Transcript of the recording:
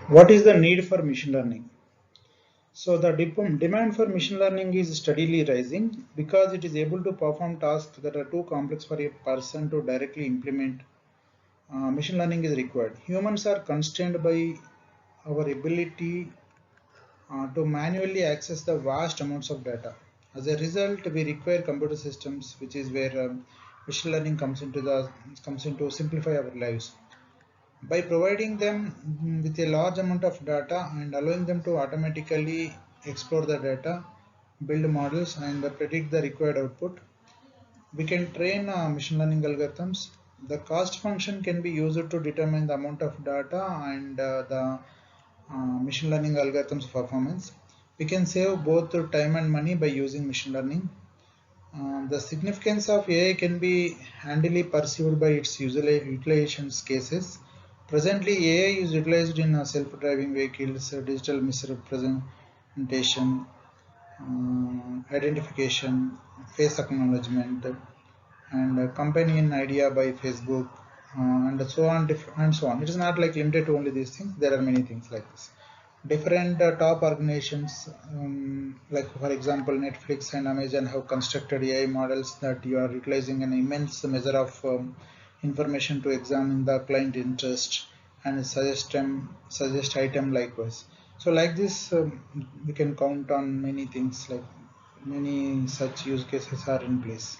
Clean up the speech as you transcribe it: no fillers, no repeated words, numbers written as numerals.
What is the need for machine learning? So the demand for machine learning is steadily rising because it is able to perform tasks that are too complex for a person to directly implement. Machine learning is required. Humans are constrained by our ability to manually access the vast amounts of data. As a result, we require computer systems, which is where machine learning comes into simplify our lives. By providing them with a large amount of data and allowing them to automatically explore the data, build models, and predict the required output, we can train machine learning algorithms. The cost function can be used to determine the amount of data and the machine learning algorithms performance. We can save both time and money by using machine learning. The significance of AI can be handily perceived by its utilization cases. Presently, AI is utilized in self-driving vehicles, digital misrepresentation, identification, face acknowledgement, and companion idea by Facebook, and so on and so on. It is not like limited to only these things. There are many things like this. Different top organizations, like for example Netflix and Amazon, have constructed AI models that you are utilizing an immense measure of information to examine the client interest and suggest item likewise. So like this, we can count on many things, like many such use cases are in place.